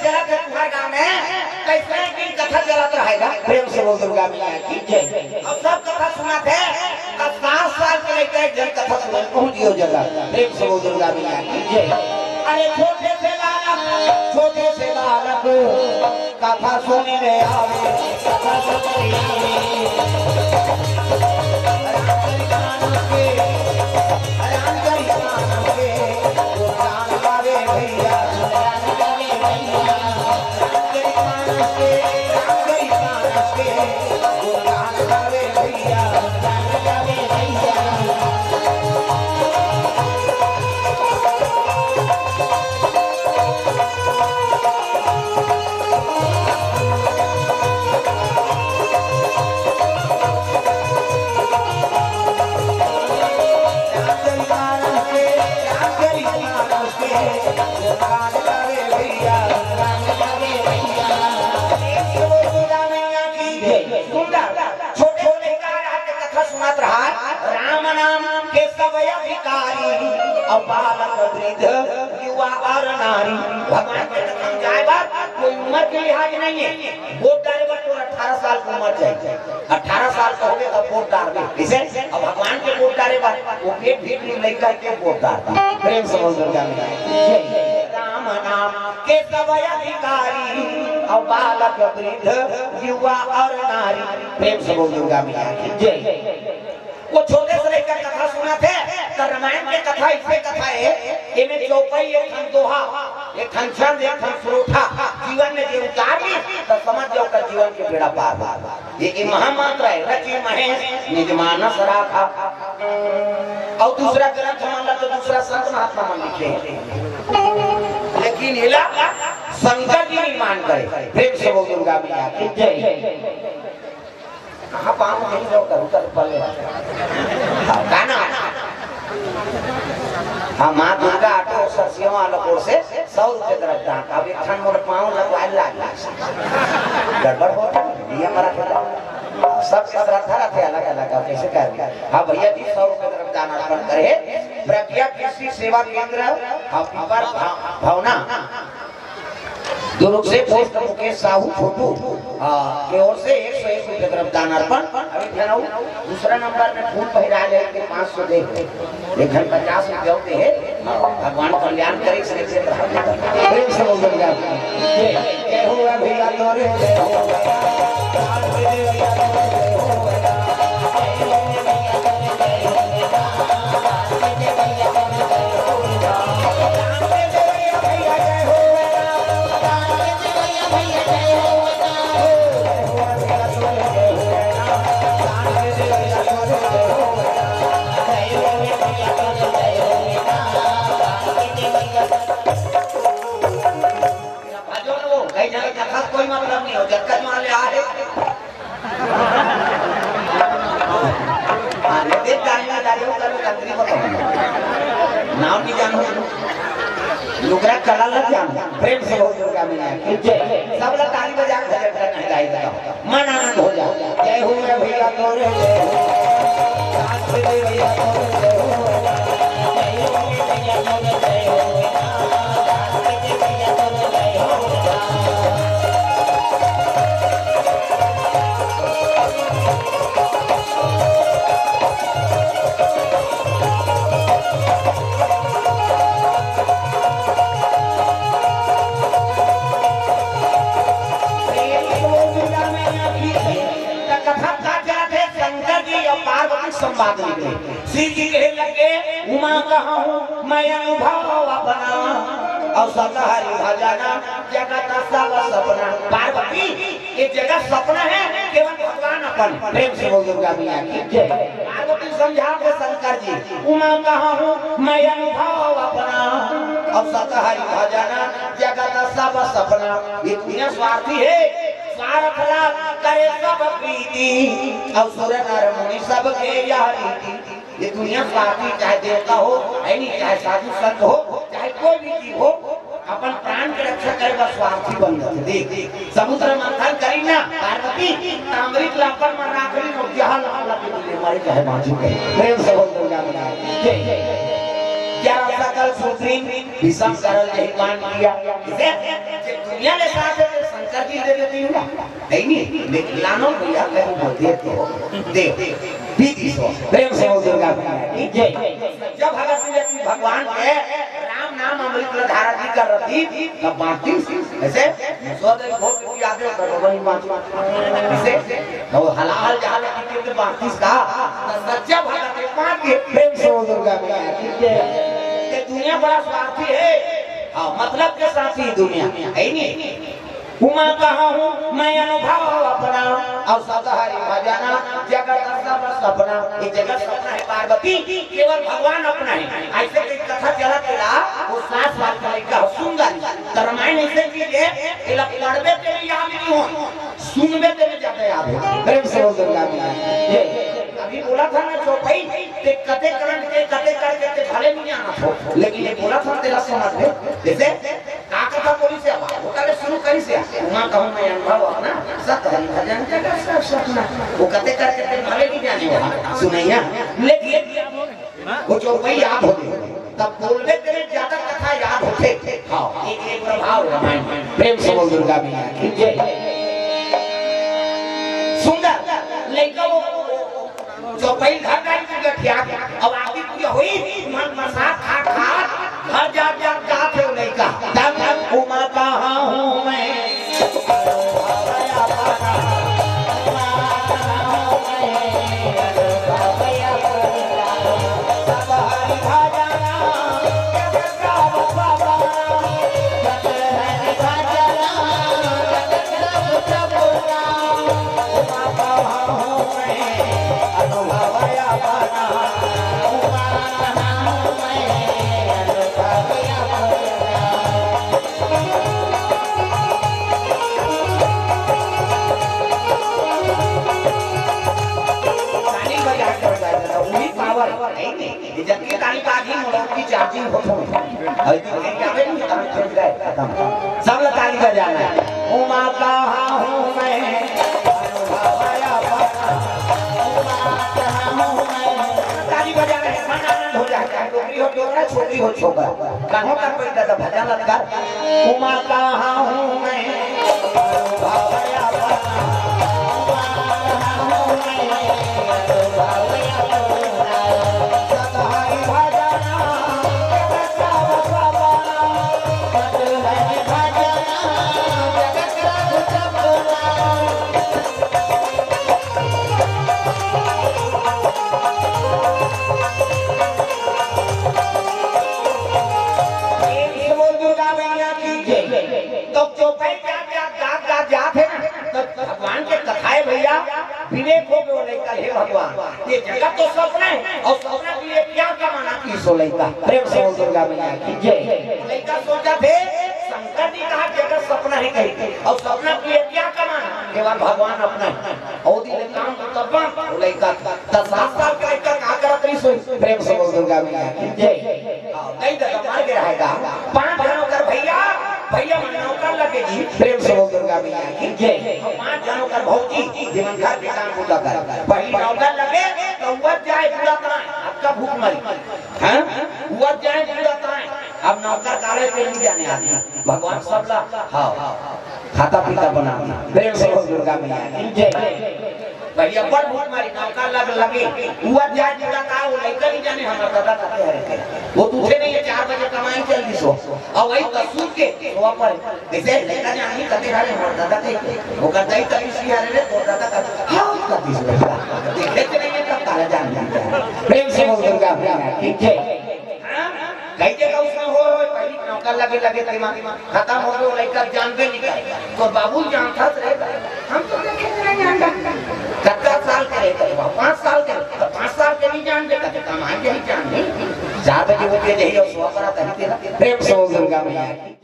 चला थे तुम्हारे गांव में कैसे की कथा चलत रहेगा प्रेम से बोल दुर्गा मैया की जय। अब सब कथा सुना थे अब 7 साल के लेकर एक जन कथा सुन पहुंचियो जगह प्रेम से बोल दुर्गा मैया की जय। अरे छोटे से बालक कथा सुनने आवे कथा सुनने आवे भगवान के समझाए बात कोई उम्र के लिहाज नहीं है। वोट डाले बात तो 18 साल की उम्र चाहिए 18 साल का हो गया तब वोट डाल दे इसे अब भगवान के वोट डाले बात वो पेट भीट नहीं लेकर के वोट डालता प्रेम से बोल दुर्गा मैया राम नाम के सब अधिकारी और बालक वृद्ध युवा और नारी प्रेम से बोल दुर्गा मैया जय। वो छोटे से लेकर कथा सुना थे तो रामायण के कथा इससे कथा है इनमें चौपाई एक खन दोहा एक खन छंद एक खन श्रोठा जीवन में जो उतार ली तो समझ जाओ का जीवन के बेड़ा पार ये महामंत्र है रचि महेश निज मानस राखा। और दूसरा ग्रंथ मान लो तो दूसरा संत महात्मा मन लिखे लेकिन हिला शंकर जी निर्माण करे प्रेम से बोल दुर्गा मैया की जय। कहाँ पाँव नहीं जो करूँ कर पले गाना हाँ माँ दुर्गा आटो सरसियों वाला कोड से 100 रुपए तरफ दान अब एक ठंड मोड़ पाँव लगवाए लाग गड़बड़ हो ये हमारा खेला सब रखा रखे अलग अलग कैसे कर हाँ भैया जी 100 रुपए तरफ दान अर्पण करे प्रज्ञा कृषि सेवा केंद्र भावना दुर्ग से पोस्ट मुकेश साहू छोटू के ओर से 101 रुपए तरफ दान अर्पण। दूसरा नंबर में फूल पहिरा ले के 500 दे लेकिन 50 रुपए होते हैं भगवान कल्याण करे से प्रेम से बोल दुर्गा जय हो भैया तोरे जय हो कोई मतलब नहीं हो जक्का माले आ है देख गालियां डालियों कर कंट्री को नाम की जानो लुगरा कला लग जानो प्रेम से बोल दुर्गा मैया की जय। सब लोग ताली बजा के भजन करना चाहिए मन आनंद हो जाए जय हो भैया तोरे जय हो साथ दे भैया तोरे जय हो जय हो भैया तोरे जय हो संवाद निकले श्री जी कहे लगे उमा कहा हूँ मैं अनुभव अपना और सतहरि भजना जगत सब सपना पार्वती ये जगत सपना है केवल भगवान अपन प्रेम से बोल दुर्गा मैया की जय। पार्वती समझा के शंकर जी उमा कहा हूँ मैं अनुभव अपना और सतहरि भजना जगत सब सपना ये दुनिया स्वार्थी है स्वार्थ लाभ करे सब प्रीति और सुर नर मुनि सबके यह रीति ये दुनिया स्वार्थी चाहे देवता हो चाहे साधु संत हो चाहे कोई भी जीव हो अपन प्राण के रक्षा करेगा स्वार्थी बन जाते देख समुद्र मंथन करी ना पार्वती ताम्रिक लापर में राखरी नो जहां लाला के लिए हमारे चाहे बाजू के प्रेम से बोल दुर्गा मैया जय जय 11 सकल सुप्रीम विषम करल यही मान किया इसे जे दुनिया के साथ शंकर जी दे देती हूँ नहीं लेकिन लानो भैया कहीं बोलते तो दे दीदी सो प्रेम से दुर्गा की जय। जब भगवान के राम नाम अमृत धारा दी कर रही तब बांटती ऐसे सोदे भोग की आदे कर वही बात ऐसे तो हलाल जहाल की के बांटती का सच्चा भगत के बांट के प्रेम से दुर्गा की जय। ये दुनिया बड़ा स्वार्थी है हां मतलब के साथी दुनिया है नहीं उमा कहा हूँ मैं अनुभव अपना और सदहरी भजना जगत सब सपना ये जगत सपना है पार्वती केवल भगवान अपना है ऐसे की कथा चला तेरा वो 7 साल का लड़का सुंदर रामायण ऐसे कीजिए इला पढ़बे ते याद नहीं हो सुनबे ते ज्यादा याद हो प्रेम से दुर्गा ये अभी बोला था ना चौपाई ते कते करण के कते करके ते भले नहीं आना हो लेकिन ये बोला था तेरा समझ में जैसे का कथा बोली से वो करे शुरू करी से उमा कहूं मैं अनुभव अपना सतहरी भजन जगत सब सपना वो कते करके ते भले नहीं जाने वाला सुनैया लेकिन वो चौपाई याद होते तब बोलबे तेरे ज्यादा कथा याद होते हां एक प्रभाव रामायण प्रेम से दुर्गा मैया की जय। सुंदर लड़का वो चौपाई घर गाड़ी की गठिया अब आदि पूजा हुई मन प्रसाद खा खा घर जा जा का थे लड़का तब उमा कहां हूं मैं जबकि ताली बाजी मोबाइल की चार्जिंग होती है अभी तो क्या है नहीं तब चल गए खत्म सब ताली बजाना है उमा कहां हूं मैं अनुभवया उमा कहां हूं मैं ताली बजा रहे हैं मन आनंद हो जाता है डोकरी हो डोकरा छोटी हो छोकरा कहां का कोई दादा भजन लगा उमा कहां हूं मैं अनुभवया विवेक हो गया लड़का हे भगवान ये जगत तो सपना है और सपना के लिए क्या कमाना की सो लड़का प्रेम से दुर्गा मैया की जय। लड़का सोचा थे शंकर जी कहा जगत सपना है कही और सपना के लिए क्या कमाना केवल भगवान अपना है और दिन काम तब लड़का 7 साल का लड़का कहा करत रही सो प्रेम से दुर्गा मैया की जय। नहीं तो मार के रहेगा 5 जनों कर भैया भैया नौकर लगेगी प्रेम से दुर्गा मैया की जय। 5 जनों कर भौजी जीवन घर के काम पूरा कर पहली नौकर लगे तो उवत जाए पूरा तरह आपका भूख मरी हैं उवत जाए पूरा तरह अब नौकर काले पे नहीं जाने आदमी भगवान सब ला हां खाता पीता बना प्रेम से दुर्गा मैया की जय। भैया पर भूख मारी नौकर लगे उवत जाए पूरा का वो लेकर नहीं जाने हमारा दादा कहते हैं वो तुझे नहीं है 4 बजे कमाई चल दी सो और वही कसूर के वो पर जैसे लेकर जानी कहते रहे हमारा दादा कहते वो कहता ही कभी सी आ रहे तो दादा कहता हां कहती सो देखते नहीं है तब काला जान प्रेम से दुर्गा मैया की जय। कई जगह उसमें हो पहली नौकर लगे खत्म हो गए लेकर जानबे नहीं कर तो बाबू जानता थे हम तो देखे नहीं जानता 10 साल करे 5 साल करे तो 5 साल के नहीं जानते कहते कमाएंगे ही जान नहीं 4 बजे वो यही और 100 करा कहते प्रेम से दुर्गा मैया की